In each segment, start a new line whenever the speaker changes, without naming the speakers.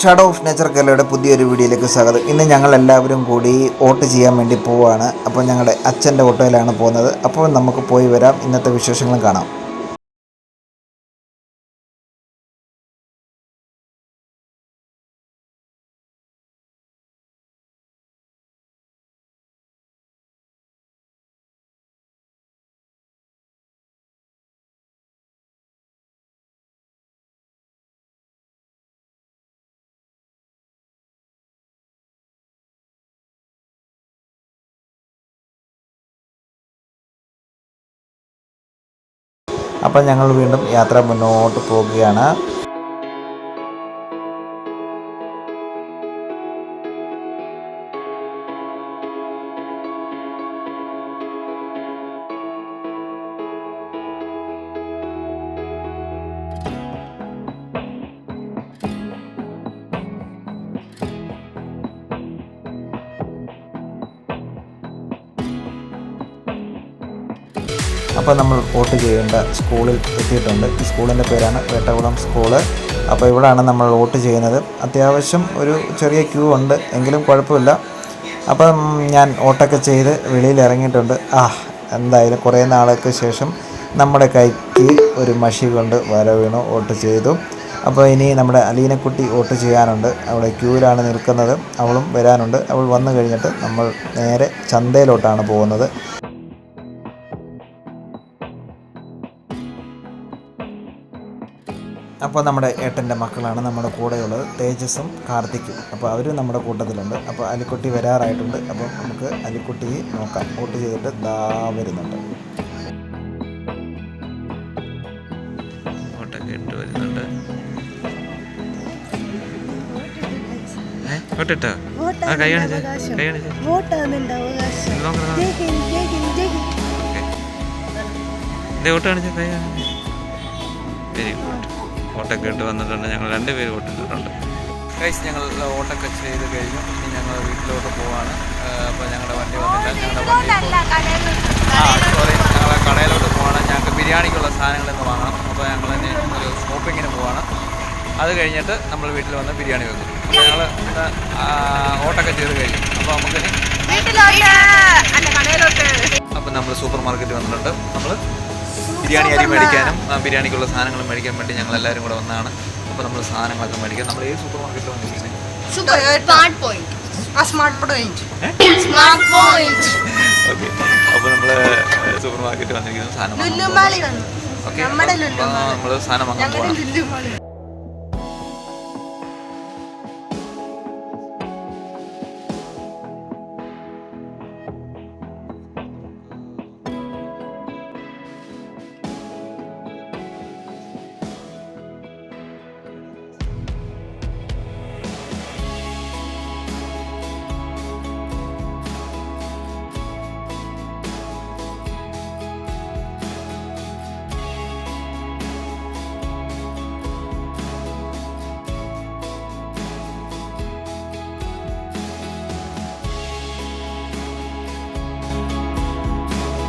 Shadow of nature കേരളയുടെ പുതിയൊരു വീഡിയോയിലേക്ക് സ്വാഗതം. ഇന്ന് ഞങ്ങൾ എല്ലാവരും കൂടി വോട്ട് ചെയ്യാൻ വേണ്ടി പോവുകയാണ്. അപ്പോൾ ഞങ്ങളുടെ അച്ഛൻ്റെ ഓട്ടോയിലാണ് പോകുന്നത്. അപ്പോൾ നമുക്ക് പോയി വരാം. ഇന്നത്തെ വിശേഷങ്ങളും കാണാം. അപ്പോൾ ഞങ്ങൾ വീണ്ടും യാത്ര മുന്നോട്ട് പോകുകയാണ്. അപ്പോൾ നമ്മൾ വോട്ട് ചെയ്യേണ്ട സ്കൂളിൽ എത്തിയിട്ടുണ്ട്. ഈ സ്കൂളിൻ്റെ പേരാണ് വേട്ടകുളം സ്കൂള്. അപ്പോൾ ഇവിടെയാണ് നമ്മൾ വോട്ട് ചെയ്യുന്നത്. അത്യാവശ്യം ഒരു ചെറിയ ക്യൂ ഉണ്ട്, എങ്കിലും കുഴപ്പമില്ല. അപ്പം ഞാൻ വോട്ടൊക്കെ ചെയ്ത് വെളിയിൽ ഇറങ്ങിയിട്ടുണ്ട്. എന്തായാലും കുറേ നാൾക്ക് ശേഷം നമ്മുടെ കൈക്ക് ഒരു മഷി കൊണ്ട് വര വീണു. വോട്ട് ചെയ്തു. അപ്പോൾ ഇനി നമ്മുടെ അലീനക്കുട്ടി വോട്ട് ചെയ്യാനുണ്ട്. അവിടെ ക്യൂവിലാണ് നിൽക്കുന്നത്. അവളും വരാനുണ്ട്. അവൾ വന്നു കഴിഞ്ഞിട്ട് നമ്മൾ നേരെ ചന്തയിലോട്ടാണ് പോകുന്നത്. അപ്പോൾ നമ്മുടെ ഏട്ടൻ്റെ മക്കളാണ് നമ്മുടെ കൂടെയുള്ളത്, തേജസും കാർത്തിക്കും. അപ്പോൾ അവരും നമ്മുടെ കൂട്ടത്തിലുണ്ട്. അപ്പോൾ അലിക്കുട്ടി വരാറായിട്ടുണ്ട്. അപ്പോൾ നമുക്ക് അലിക്കുട്ടിയെ നോക്കാം. വോട്ട് ചെയ്തിട്ട് വരുന്നുണ്ട്.
Very good. വോട്ടൊക്കെ ഇട്ട് വന്നിട്ടുണ്ട്. ഞങ്ങൾ 2 പേര് വോട്ടിട്ടിട്ടുണ്ട്. ഗൈസ്, ഞങ്ങൾ വോട്ടൊക്കെ ചെയ്ത് കഴിഞ്ഞു. ഇനി ഞങ്ങൾ വീട്ടിലോട്ട് പോവാണ്. അപ്പോൾ ഞങ്ങളുടെ വണ്ടി വന്നില്ല. ഞങ്ങൾ കടയിലോട്ട് പോവാണ്. ഞങ്ങൾക്ക് ബിരിയാണിക്കുള്ള സാധനങ്ങളൊന്ന് വാങ്ങണം. അപ്പോൾ ഞങ്ങൾ ഇനി ഒരു ഷോപ്പിങ്ങിന് പോവാണ്. അത് കഴിഞ്ഞിട്ട് നമ്മൾ വീട്ടിൽ വന്ന് ബിരിയാണി വെക്കും. അപ്പോൾ ഞങ്ങൾ വോട്ടൊക്കെ ചെയ്ത് കഴിഞ്ഞു. അപ്പോൾ നമുക്കിനി അപ്പോൾ നമ്മൾ സൂപ്പർ മാർക്കറ്റിൽ വന്നിട്ടുണ്ട്. നമ്മൾ ബിരിയാണി അരി മേടിക്കാനും ബിരിയാണിക്കുള്ള സാധനങ്ങൾ മേടിക്കാൻ വേണ്ടി ഞങ്ങൾ എല്ലാവരും കൂടെ വന്നതാണ്. അപ്പോൾ നമ്മൾ സാധനങ്ങളൊക്കെ മേടിക്കാം. നമ്മൾ ഏത് സൂപ്പർ മാർക്കറ്റിൽ വന്നിരിക്കുന്നത്? ഓക്കെ. അപ്പോൾ നമ്മൾ സൂപ്പർ മാർക്കറ്റിൽ വന്നിരിക്കുന്നത് സാധനം ഓക്കെ. നമ്മൾ സാധനം വാങ്ങാൻ പോകണം.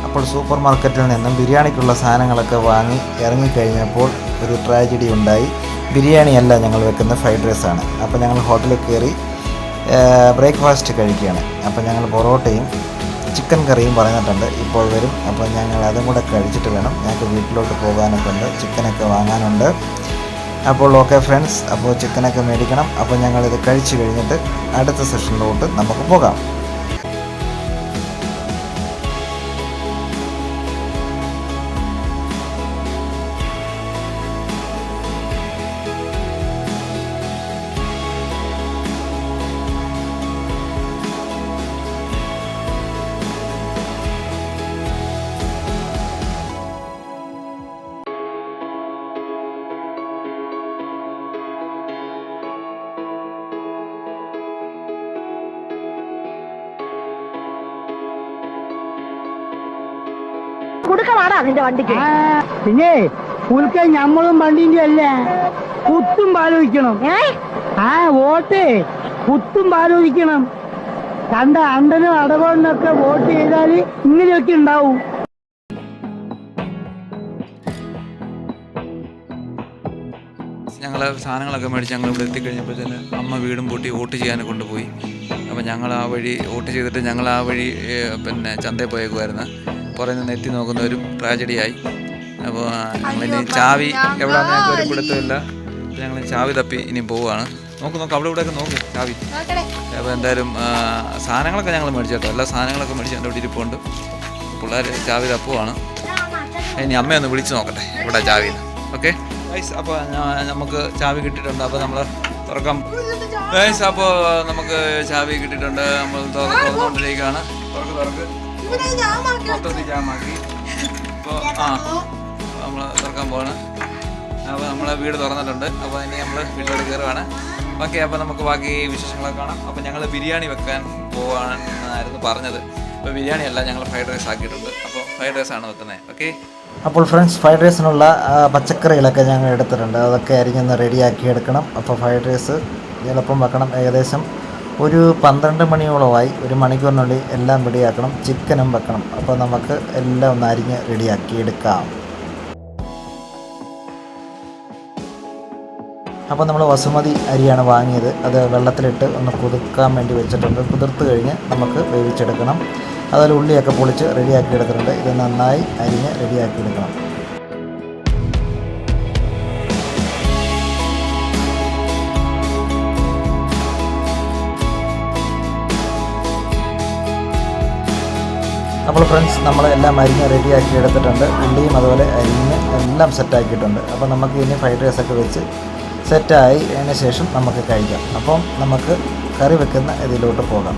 അപ്പോൾ സൂപ്പർ മാർക്കറ്റിൽ നിന്നും ബിരിയാണിക്കുള്ള സാധനങ്ങളൊക്കെ വാങ്ങി ഇറങ്ങിക്കഴിഞ്ഞപ്പോൾ ഒരു ട്രാജഡി ഉണ്ടായി. ബിരിയാണിയല്ല ഞങ്ങൾ വെക്കുന്ന, ഫ്രൈഡ് റൈസാണ്. അപ്പോൾ ഞങ്ങൾ ഹോട്ടലിൽ കയറി ബ്രേക്ക്ഫാസ്റ്റ് കഴിക്കുകയാണ്. അപ്പോൾ ഞങ്ങൾ പൊറോട്ടയും ചിക്കൻ കറിയും പറഞ്ഞിട്ടുണ്ട്, ഇപ്പോൾ വരും. അപ്പോൾ ഞങ്ങൾ അതും കൂടെ കഴിച്ചിട്ട് വേണം ഞങ്ങൾക്ക് വീട്ടിലോട്ട് പോകാനൊക്കെ ഉണ്ട്. ചിക്കനൊക്കെ വാങ്ങാനുണ്ട്. അപ്പോൾ ഓക്കെ ഫ്രണ്ട്സ്, അപ്പോൾ ചിക്കനൊക്കെ മേടിക്കണം. അപ്പോൾ ഞങ്ങളിത് കഴിച്ച് കഴിഞ്ഞിട്ട് അടുത്ത സെഷനിലോട്ട് നമുക്ക് പോകാം.
കൊടുക്കണാടാ നിന്റെ വണ്ടിക്ക്.
പിന്നെ ഉൽക്ക ഞമ്മളും വണ്ടിന്റെ അല്ലേ, കുത്തും പാലോചിക്കണം. വോട്ട് കുത്തും പാലോചിക്കണം. കണ്ട അണ്ടനും അടവണ്ണൊക്കെ വോട്ട് ചെയ്താൽ ഇങ്ങനെയൊക്കെ ഉണ്ടാവും.
ഞങ്ങൾ സാധനങ്ങളൊക്കെ മേടിച്ച് ഞങ്ങൾ ഇവിടെ എത്തിക്കഴിഞ്ഞപ്പോഴത്തേന് അമ്മ വീടും പൂട്ടി വോട്ട് ചെയ്യാൻ കൊണ്ടുപോയി. അപ്പോൾ ഞങ്ങൾ ആ വഴി വോട്ട് ചെയ്തിട്ട് ഞങ്ങൾ ആ വഴി പിന്നെ ചന്തയിൽ പോയേക്കുമായിരുന്നു. പുറമെ നിന്ന് എത്തി നോക്കുന്നവരും ട്രാജഡിയായി. അപ്പോൾ ഞങ്ങളിനി ചാവി എവിടെയാണെന്ന് ഞങ്ങൾക്ക് ഒരു പിടുത്തമില്ല. അപ്പോൾ ഞങ്ങൾ ചാവി തപ്പി ഇനി പോവുകയാണ്. നോക്ക് അവിടെ ഇവിടെയൊക്കെ നോക്ക് ചാവി. അപ്പോൾ എന്തായാലും സാധനങ്ങളൊക്കെ ഞങ്ങൾ മേടിച്ചു കേട്ടോ. എല്ലാ സാധനങ്ങളൊക്കെ മേടിച്ച് എൻ്റെ ഇവിടെ ഇരിപ്പുണ്ട്. പിള്ളേർ ചാവി തപ്പുവാണ്. ഇനി അമ്മയൊന്ന് വിളിച്ച് നോക്കട്ടെ ഇവിടെ ചാവി. ഓക്കെ ഗൈസ്, അപ്പോൾ നമുക്ക് ചാവി കിട്ടിയിട്ടുണ്ട്. അപ്പോൾ നമ്മൾ തുറക്കാം ഗൈസ്. അപ്പോൾ നമുക്ക് ചാവി കിട്ടിയിട്ടുണ്ട്. നമ്മൾ തുറന്നുകൊണ്ടിരിക്കുകയാണ്. തുറക്ക് മൊത്തത്തിൽ ജാമാക്കി. അപ്പോൾ നമ്മൾ തുറക്കാൻ പോവാണ്. അപ്പോൾ നമ്മളെ വീട് തുറന്നിട്ടുണ്ട്. അപ്പോൾ ഇനി നമ്മൾ വീട്ടിലോട്ട് കയറുകയാണ്. ഓക്കെ, അപ്പോൾ നമുക്ക് ബാക്കി വിശേഷങ്ങളൊക്കെ കാണാം. അപ്പോൾ ഞങ്ങൾ ബിരിയാണി വെക്കാൻ പോവാണെന്നായിരുന്നു പറഞ്ഞത്. അപ്പോൾ ബിരിയാണി അല്ല, ഞങ്ങൾ ഫ്രൈഡ് റൈസ് ആക്കിയിട്ടുണ്ട്. അപ്പോൾ ഫ്രൈഡ് റൈസ് ആണ് വെക്കുന്നത്. ഓക്കെ,
അപ്പോൾ ഫ്രണ്ട്സ്, ഫ്രൈഡ് റൈസിനുള്ള പച്ചക്കറികളൊക്കെ ഞങ്ങൾ എടുത്തിട്ടുണ്ട്. അതൊക്കെ അരിഞ്ഞൊന്ന് റെഡിയാക്കി എടുക്കണം. അപ്പോൾ ഫ്രൈഡ് റൈസ് എളുപ്പം വെക്കണം. ഏകദേശം ഒരു 12 മണിയോളമായി. 1 മണിക്കൂറിനുള്ളിൽ എല്ലാം റെഡിയാക്കണം. ചിക്കനും വെക്കണം. അപ്പോൾ നമുക്ക് എല്ലാം ഒന്ന് അരിഞ്ഞ് റെഡിയാക്കി എടുക്കാം. അപ്പോൾ നമ്മൾ ബസുമതി അരിയാണ് വാങ്ങിയത്. അത് വെള്ളത്തിലിട്ട് ഒന്ന് കുതിർക്കാൻ വേണ്ടി വെച്ചിട്ടുണ്ട്. കുതിർത്ത് കഴിഞ്ഞ് നമുക്ക് വേവിച്ചെടുക്കണം. അതുപോലെ ഉള്ളിയൊക്കെ പൊളിച്ച് റെഡിയാക്കി എടുത്തിട്ടുണ്ട്. ഇത് നന്നായി അരിഞ്ഞ് റെഡിയാക്കി എടുക്കണം. അപ്പോൾ ഫ്രണ്ട്സ്, നമ്മൾ എല്ലാം അരിഞ്ഞ് റെഡിയാക്കി എടുത്തിട്ടുണ്ട്. ഉള്ളിയും അതുപോലെ അരിഞ്ഞ് എല്ലാം സെറ്റാക്കിയിട്ടുണ്ട്. അപ്പോൾ നമുക്ക് ഇനി ഫ്രൈഡ് റൈസൊക്കെ വെച്ച് സെറ്റായി അതിന് ശേഷം നമുക്ക് കഴിക്കാം. അപ്പം നമുക്ക് കറി വെക്കുന്ന ഇതിലോട്ട് പോകാം.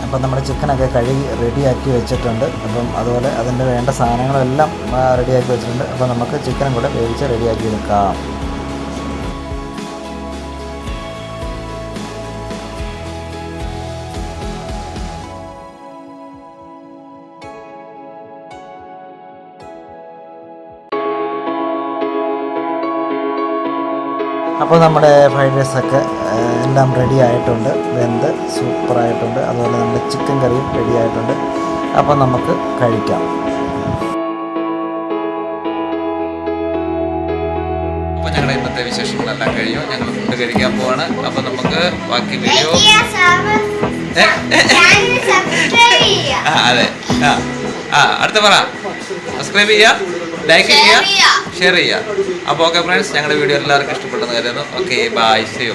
അപ്പം നമ്മുടെ ചിക്കനൊക്കെ കഴുകി റെഡിയാക്കി വെച്ചിട്ടുണ്ട്. അപ്പം അതുപോലെ അതിൻ്റെ വേണ്ട സാധനങ്ങളെല്ലാം റെഡിയാക്കി വെച്ചിട്ടുണ്ട്. അപ്പോൾ നമുക്ക് ചിക്കനും കൂടെ വേവിച്ച് റെഡിയാക്കി എടുക്കാം. അപ്പോൾ നമ്മുടെ ഫ്രൈഡ് റൈസൊക്കെ എല്ലാം റെഡി ആയിട്ടുണ്ട്. വെന്ത് സൂപ്പറായിട്ടുണ്ട്. അതുപോലെ നമ്മുടെ ചിക്കൻ കറിയും റെഡി ആയിട്ടുണ്ട്. അപ്പോൾ നമുക്ക് കഴിക്കാം.
അപ്പോൾ ഞങ്ങളുടെ ഇന്നത്തെ വിശേഷങ്ങളെല്ലാം കഴിഞ്ഞു. ഞങ്ങൾ ഫുഡ് കഴിക്കാൻ പോവാണ്. അപ്പോൾ നമുക്ക് ബാക്കി വീഡിയോ അതെ അടുത്ത പറ. സബ്സ്ക്രൈബ് ചെയ്യുക, ലൈക്ക് ചെയ്യുക, ഷെയർ ചെയ്യുക. അപ്പോൾ ഓക്കെ ഫ്രണ്ട്സ്, ഞങ്ങളുടെ വീഡിയോ എല്ലാവർക്കും ഇഷ്ടപ്പെട്ടെന്ന് കരുതുന്നു. Okay, bye, see U.